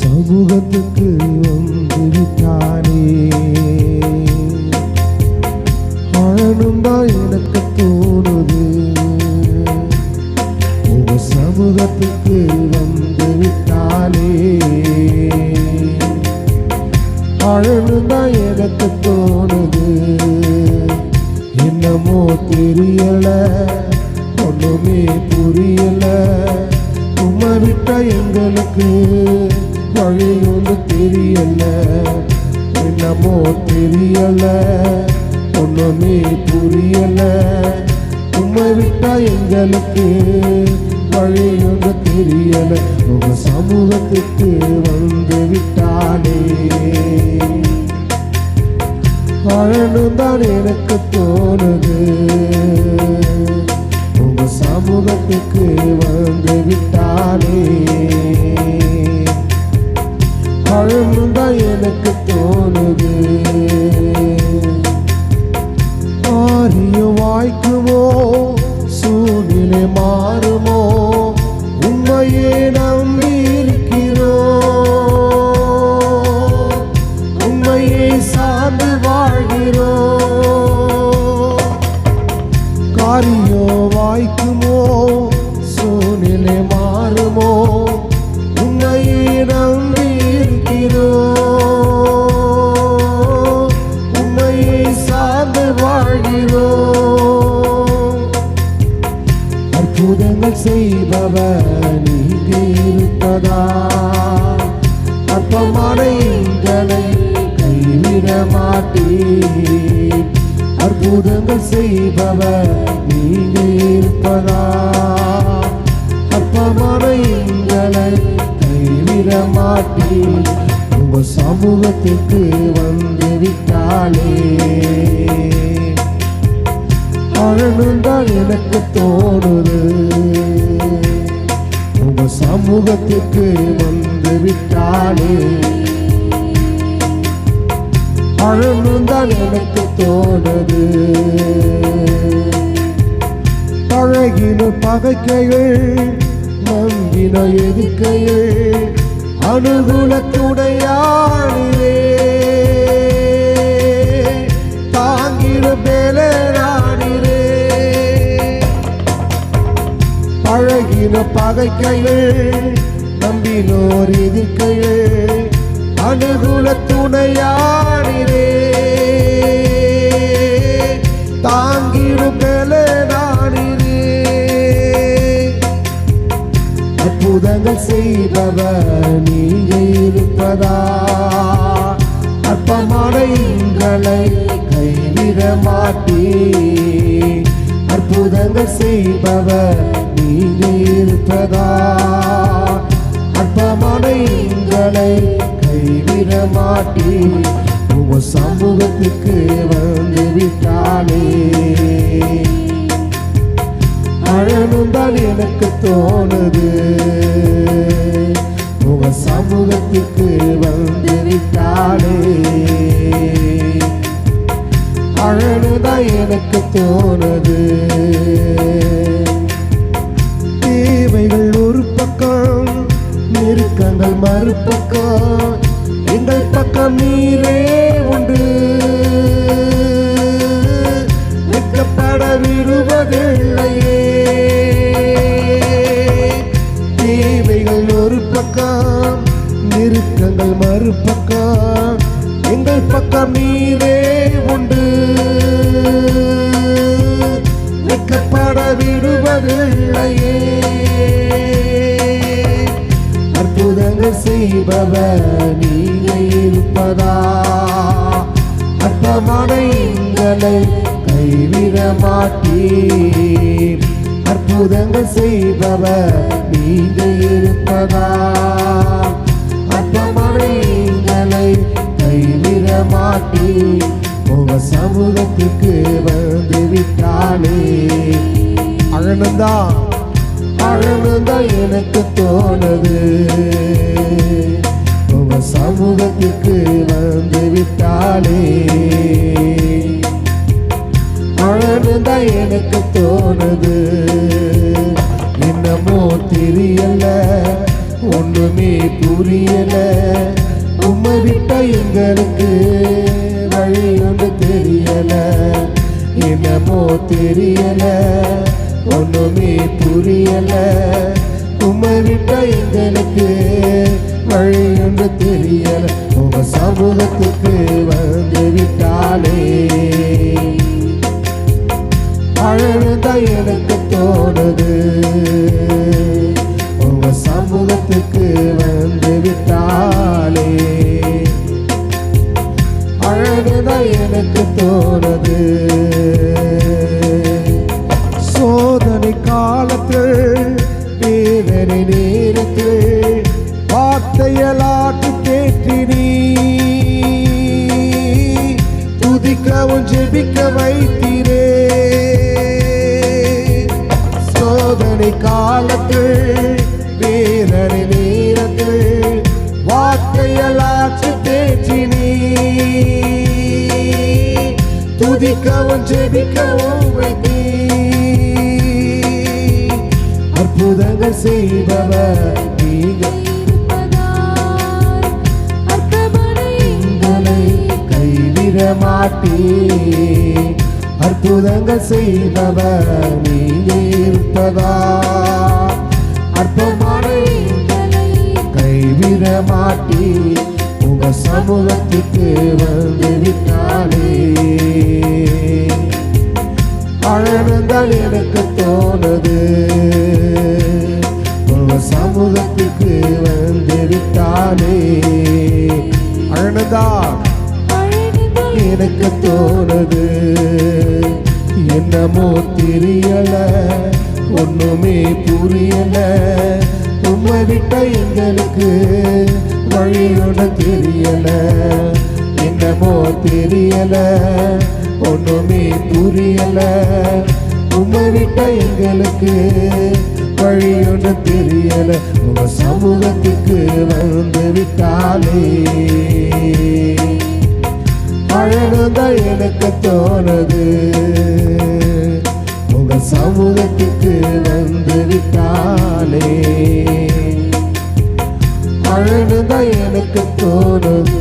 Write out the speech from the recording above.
சமூகத்துக்கு வந்து விட்டானே. ஆழணும் தான் எனக்கு தோணுது. உங்க சமூகத்துக்கு வந்து விட்டானே. ஆழணும் தான் எனக்கு தோணுது. என்னமோ தெரியல, ஒண்ணுமே புரியல. உம்மை விட்ட எங்களுக்கு வழி ஒன்று தெரியல. என்னமோ தெரியல, ஒண்ணுமே புரியல. உம்மை விட்ட எங்களுக்கு வழி ஒன்று தெரியல. உங்க சமூகத்துக்கு வந்து விட்டானே. வாழணும் தான் எனக்கு தோணுது. உங்க சமூகத்துக்கு வந்து விட்டானே. வாழணும் தான் எனக்கு தோணுது. ஆரியம் வாய்க்குமோ, சூழ்நிலை மாறுமோ, உண்மையே நம்பி இருக்கிறோம். உண்மையை சார்ந்து வாழ்கிறோம். காரியம் வாய்க்குமோ, சூழ்நிலை மாறுமோ, உண்மையை நம்பி இருக்கிறோம். உண்மையை சார்ந்து வாழ்கிறோம். அற்புதங்கள் செய்பவர் நீங்க இருப்பதா? அற்பமான எங்களை கைவிட மாட்டீர். அற்புதங்கள் செய்பவர் நீங்க இருப்பதா? அற்பமான எங்களை கைவிட மாட்டீர். உங்க சமூகத்துக்கு வந்து விட்டாலே. ஆழணும் தான் எனக்கு தோணுது. உங்க சமூகத்துக்கு வந்து விட்டாலே. ஆழணும் தான் எனக்கு தோணுது. பழகின பகைக்கைகள், நம்பின எதிர்க்கைகள், அனுகூலத்துடையானே. தாங்கிட பேலரானே. பழகின பகைக்கைகள், நம்பினோர் எதிர்க்கைகள், அனுகூல துணையானே. தாங்கிடும் பேலரானே. அற்புதங்கள் செய்பவர் நீங்க இருப்பதா? அற்பமான எங்களை கைவிட மாட்டீர். அற்புதங்கள் செய்பவர் நீங்க இருப்பதா? அற்பமான எங்களை கைவிட மாட்டீர். உங்க சமூகத்துக்கு வந்து விட்டாலே. அழணும் தான் எனக்கு தோணுது. உங்க சமூகத்துக்கு வந்து விட்டாலே. அழணும் தான் எனக்கு தோணுது. தேவைகள் ஒரு பக்கம், நெருக்கங்கள் மறுபக்கம். எங்கள் பக்கம் நீரே உண்டு. வெட்கப்பட விடுவதில்லையே. தேவைகள் ஒரு பக்கம், நெருக்கங்கள் மறுபக்கம். எங்கள் பக்கம் நீரே உண்டு. வெட்கப்பட விடுவதில்லையே. அற்புதங்கள் செய்பவர் நீங்க இருப்பதா? அற்பமான எங்களை கைவிட மாட்டீர். அற்புதங்கள் செய்பவர் நீங்க இருப்பதா? அற்பமான எங்களை கைவிட மாட்டீர். உங்க சமூகத்துக்கு வந்து விட்டாலே. அழனந்தா அழனந்தா எனக்கு தோணுது. உங்க சமூகத்துக்கு வந்து விட்டாலே. அழனந்தா எனக்கு தோணுது. என்னமோ தெரியல, ஒண்ணுமே ஒண்ணுமே புரியல. உம்மை விட்ட எங்களுக்கு வழி ஒன்று தெரியல. என்னமோ தெரியல, ஒண்ணுமே புரியல. உம்மை விட்ட எங்களுக்கு வழி ஒன்று தெரியல. உங்க சமூகத்துக்கு வந்து விட்டாலே அழகா எனக்கு தோணுது. உங்க சமூகத்துக்கு வந்து விட்டாலே அழகா எனக்கு தோணுது. சோதனை காலத்தில் வேதனை நேரத்தில் வார்த்தையலாட்டு தேற்றினி துதிக்கவும் ஜெபிக்க வைத்தீரே. சோதனை காலத்தில் வேதனை நேரத்தில் வார்த்தையலாட்டு தேற்றினி துதிக்கவும் ஜெபிக்கவும் வைத்தீர். அற்புதங்கள் செய்பவர் நீங்கள் எங்களை கைவிட மாட்டீர். அற்புதங்கள் செய்பவர் நீங்கள் இருப்பதா அற்பமான கைவிட மாட்டீர். உங்க சமூகத்துக்கு வந்து விட்டாலே அழகால் எனக்கு தோணுது. உங்க சமூகத்துக்கு வந்து விட்டாலே அழகா எனக்கு தோணுது. என்னமோ தெரியல, ஒண்ணுமே புரியல. உம்மை விட்ட எங்களுக்கு வழியோட தெரியல. என்னமோ தெரியல, ஒண்ணுமே புரியல. உம்மை விட்ட எங்களுக்கு வழியோட தெரியல. உங்க சமூகத்துக்கு வந்து விட்டாலே அழகா எனக்கு தோணுது. உங்க சமூகத்துக்கு வந்து விட்டாலே அழகா எனக்கு தோணுது.